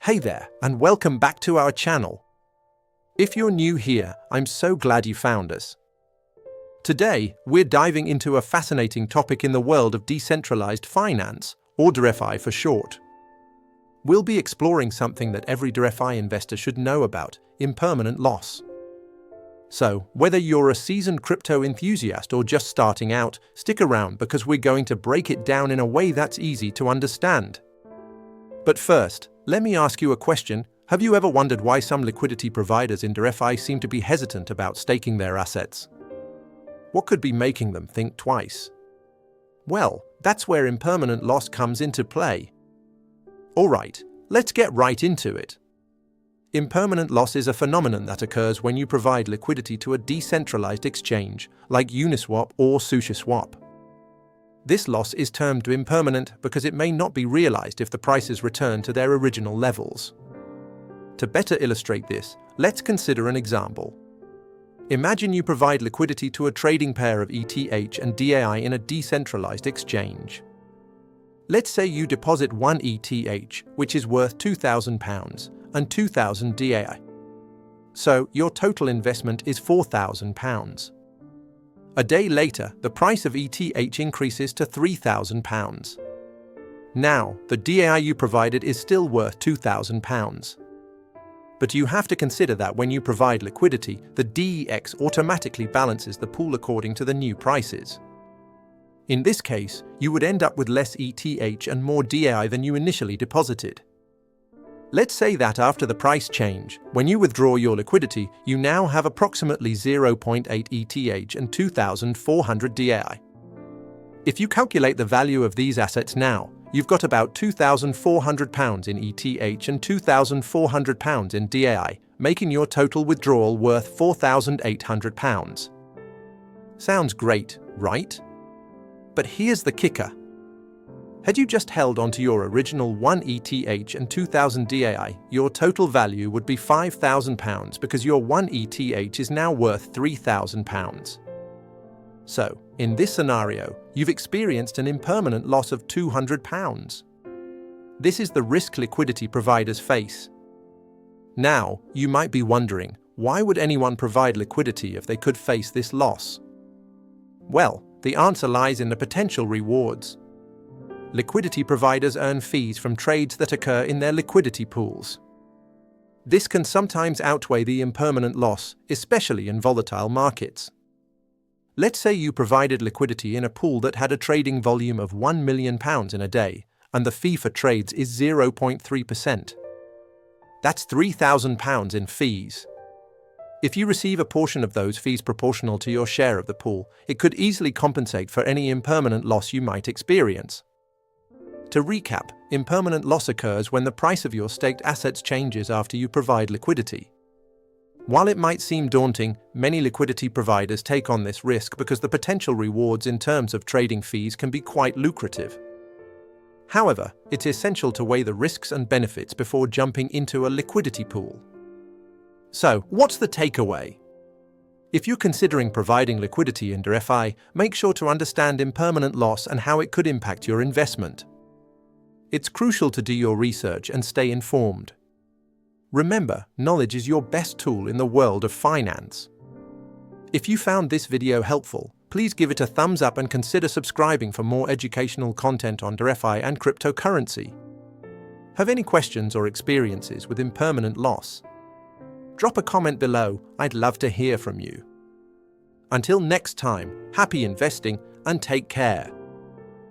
Hey there, and welcome back to our channel. If you're new here, I'm so glad you found us. Today, we're diving into a fascinating topic in the world of decentralized finance, or DeFi for short. We'll be exploring something that every DeFi investor should know about: impermanent loss. So, whether you're a seasoned crypto enthusiast or just starting out, stick around because we're going to break it down in a way that's easy to understand. But first, let me ask you a question. Have you ever wondered why some liquidity providers in DeFi seem to be hesitant about staking their assets? What could be making them think twice? Well, that's where impermanent loss comes into play. Alright, let's get right into it. Impermanent loss is a phenomenon that occurs when you provide liquidity to a decentralized exchange, like Uniswap or SushiSwap. This loss is termed impermanent because it may not be realized if the prices return to their original levels. To better illustrate this, let's consider an example. Imagine you provide liquidity to a trading pair of ETH and DAI in a decentralized exchange. Let's say you deposit one ETH, which is worth £2,000, and 2,000 DAI. So your total investment is £4,000. A day later, the price of ETH increases to £3,000. Now, the DAI you provided is still worth £2,000. But you have to consider that when you provide liquidity, the DEX automatically balances the pool according to the new prices. In this case, you would end up with less ETH and more DAI than you initially deposited. Let's say that after the price change, when you withdraw your liquidity, you now have approximately 0.8 ETH and 2,400 DAI. If you calculate the value of these assets now, you've got about £2,400 in ETH and £2,400 in DAI, making your total withdrawal worth £4,800. Sounds great, right? But here's the kicker. Had you just held onto your original 1 ETH and 2,000 DAI, your total value would be £5,000 because your 1 ETH is now worth £3,000. So, in this scenario, you've experienced an impermanent loss of £200. This is the risk liquidity providers face. Now, you might be wondering, why would anyone provide liquidity if they could face this loss? Well, the answer lies in the potential rewards. Liquidity providers earn fees from trades that occur in their liquidity pools. This can sometimes outweigh the impermanent loss, especially in volatile markets. Let's say you provided liquidity in a pool that had a trading volume of £1 million in a day, and the fee for trades is 0.3%. That's £3,000 in fees. If you receive a portion of those fees proportional to your share of the pool, it could easily compensate for any impermanent loss you might experience. To recap, impermanent loss occurs when the price of your staked assets changes after you provide liquidity. While it might seem daunting, many liquidity providers take on this risk because the potential rewards in terms of trading fees can be quite lucrative. However, it's essential to weigh the risks and benefits before jumping into a liquidity pool. So, what's the takeaway? If you're considering providing liquidity in DeFi, make sure to understand impermanent loss and how it could impact your investment. It's crucial to do your research and stay informed. Remember, knowledge is your best tool in the world of finance. If you found this video helpful, please give it a thumbs up and consider subscribing for more educational content on DeFi and cryptocurrency. Have any questions or experiences with impermanent loss? Drop a comment below, I'd love to hear from you. Until next time, happy investing and take care.